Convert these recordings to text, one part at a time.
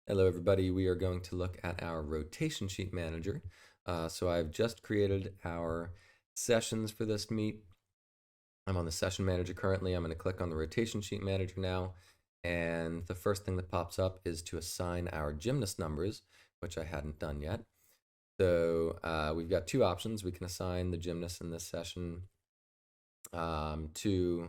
Hello everybody, we are going to look at our rotation sheet manager. So I've just created our sessions for this meet. I'm on the session manager currently. I'm going to click on the rotation sheet manager now. And the first thing that pops up is to assign our gymnast numbers, which I hadn't done yet. So we've got two options. We can assign the gymnasts in this session to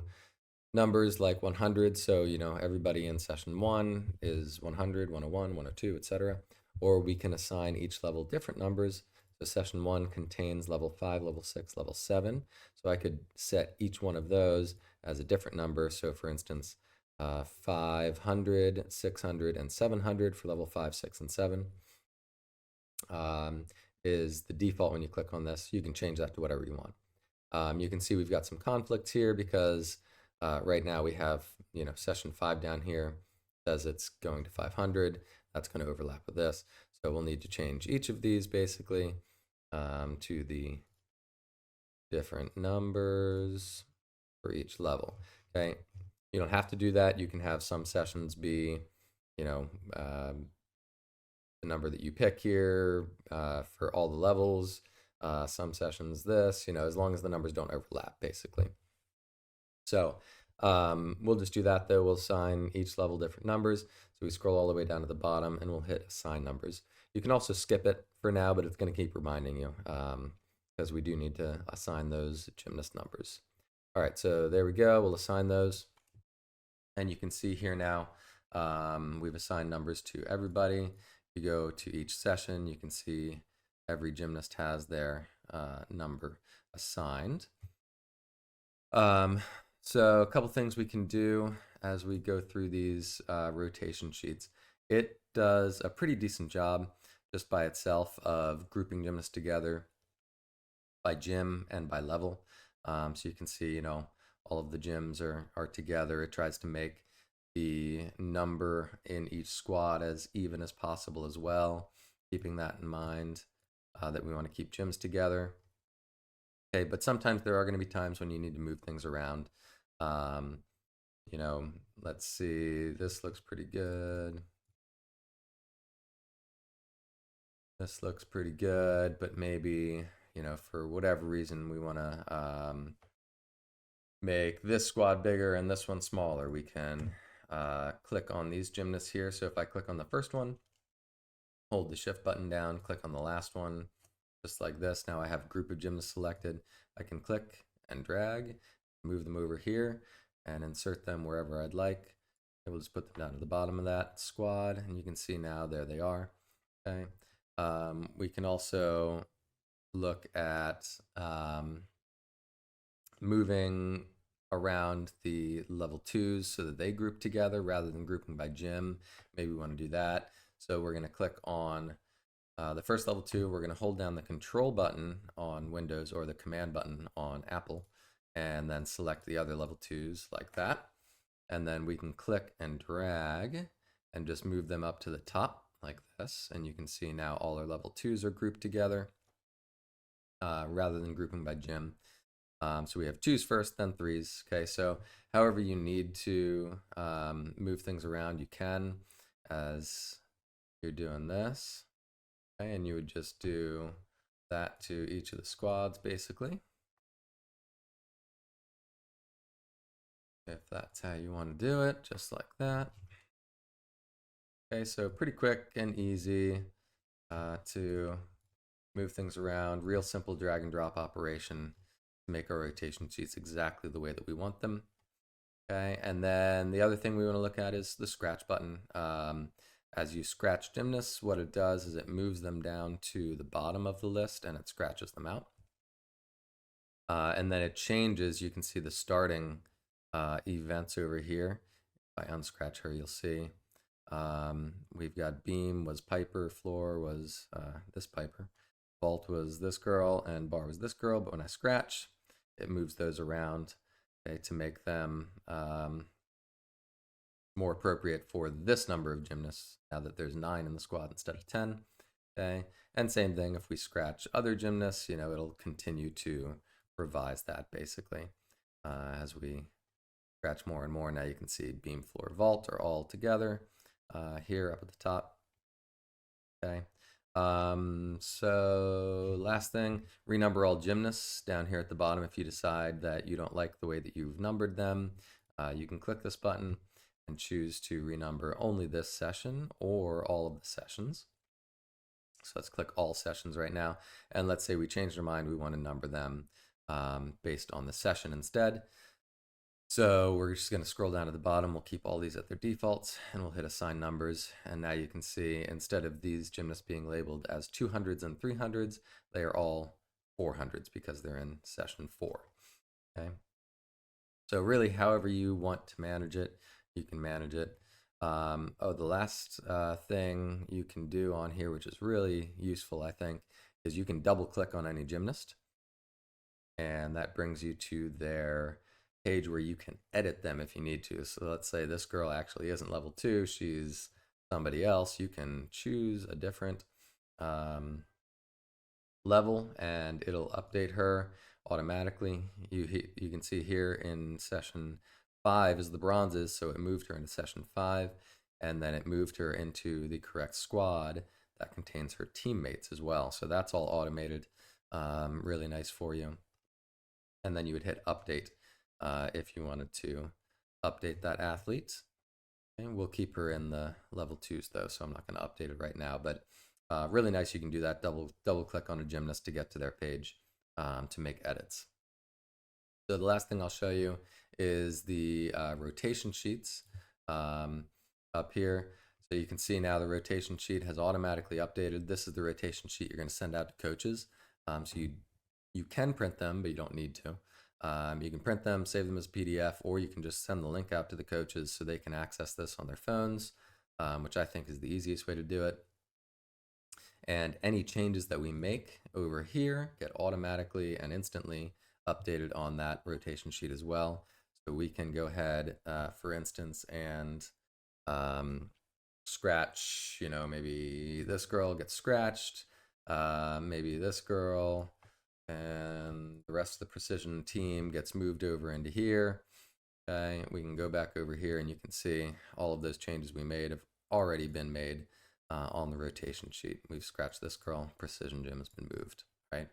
numbers like 100, so everybody in session 1 is 100, 101, 102, etc. Or we can assign each level different numbers. So session 1 contains level 5, level 6, level 7. So I could set each one of those as a different number. So for instance, 500, 600, and 700 for level 5, 6, and 7 is the default when you click on this. You can change that to whatever you want. You can see we've got some conflicts here because right now we have, session 5 down here says it's going to 500. That's going to overlap with this. So we'll need to change each of these basically to the different numbers for each level. Okay. You don't have to do that. You can have some sessions be, the number that you pick here for all the levels. Some sessions this, as long as the numbers don't overlap basically. So we'll just do that though. We'll assign each level different numbers. So we scroll all the way down to the bottom and we'll hit assign numbers. You can also skip it for now, but it's going to keep reminding you because we do need to assign those gymnast numbers. All right, so there we go. We'll assign those. And you can see here now we've assigned numbers to everybody. If you go to each session, you can see every gymnast has their number assigned. So a couple things we can do as we go through these rotation sheets. It does a pretty decent job just by itself of grouping gymnasts together by gym and by level. So you can see, all of the gyms are together. It tries to make the number in each squad as even as possible as well, keeping that in mind that we want to keep gyms together. Okay, but sometimes there are going to be times when you need to move things around. Let's see, this looks pretty good. This looks pretty good, but maybe, for whatever reason, we want to make this squad bigger and this one smaller. We can click on these gymnasts here. So if I click on the first one, hold the shift button down, click on the last one, just like this. Now I have a group of gymnasts selected. I can click and drag, move them over here, and insert them wherever I'd like. And we'll just put them down to the bottom of that squad, and you can see now there they are. Okay. We can also look at moving around the level 2s so that they group together rather than grouping by gym. Maybe we want to do that. So we're going to click on the first level 2. We're going to hold down the control button on Windows or the command button on Apple, and then select the other level 2s like that. And then we can click and drag and just move them up to the top like this. And you can see now all our level 2s are grouped together rather than grouping by gym. So we have 2s first, then 3s. Okay, so however you need to move things around, you can as you're doing this. Okay, and you would just do that to each of the squads basically, if that's how you want to do it, just like that. Okay, so pretty quick and easy to move things around. Real simple drag and drop operation to make our rotation sheets exactly the way that we want them. Okay, and then the other thing we want to look at is the scratch button. As you scratch gymnasts, what it does is it moves them down to the bottom of the list and it scratches them out. And then it changes. You can see the starting events over here. If I unscratch her, you'll see we've got beam was Piper, floor was this Piper, vault was this girl, and bar was this girl. But when I scratch, it moves those around, okay, to make them more appropriate for this number of gymnasts now that there's 9 in the squad instead of 10. Okay, and same thing if we scratch other gymnasts, it'll continue to revise that basically as we scratch more and more. Now you can see beam, floor, vault are all together here up at the top. Okay. So last thing, renumber all gymnasts down here at the bottom. If you decide that you don't like the way that you've numbered them, you can click this button and choose to renumber only this session or all of the sessions. So let's click all sessions right now. And let's say we changed our mind, we want to number them based on the session instead. So we're just going to scroll down to the bottom. We'll keep all these at their defaults and we'll hit assign numbers. And now you can see instead of these gymnasts being labeled as 200s and 300s, they are all 400s because they're in session 4. Okay. So really, however you want to manage it, you can manage it. The last thing you can do on here, which is really useful, I think, is you can double click on any gymnast. And that brings you to their page where you can edit them if you need to. So let's say this girl actually isn't level 2, she's somebody else. You can choose a different level and it'll update her automatically. You can see here in session 5 is the bronzes, so it moved her into session 5, and then it moved her into the correct squad that contains her teammates as well. So that's all automated, really nice for you. And then you would hit update if you wanted to update that athlete. And we'll keep her in the level 2s though, so I'm not going to update it right now, but really nice. You can do that, double click on a gymnast to get to their page to make edits. So the last thing I'll show you is the rotation sheets up here. So you can see now the rotation sheet has automatically updated. This is the rotation sheet you're going to send out to coaches. So you can print them, but you don't need to. You can print them, save them as a PDF, or you can just send the link out to the coaches so they can access this on their phones, which I think is the easiest way to do it. And any changes that we make over here get automatically and instantly updated on that rotation sheet as well. So we can go ahead, for instance, and scratch, maybe this girl gets scratched, maybe this girl, and the rest of the precision team gets moved over into here. Okay, we can go back over here and you can see all of those changes we made have already been made on the rotation sheet. We've scratched this girl, precision gym has been moved, right?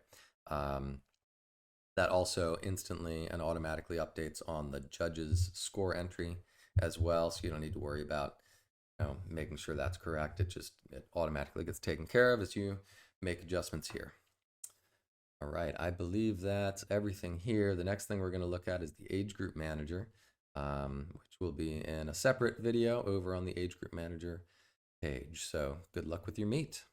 That also instantly and automatically updates on the judge's score entry as well, so you don't need to worry about making sure that's correct. It automatically gets taken care of as you make adjustments here. All right, I believe that's everything here. The next thing we're going to look at is the age group manager, which will be in a separate video over on the age group manager page. So good luck with your meet.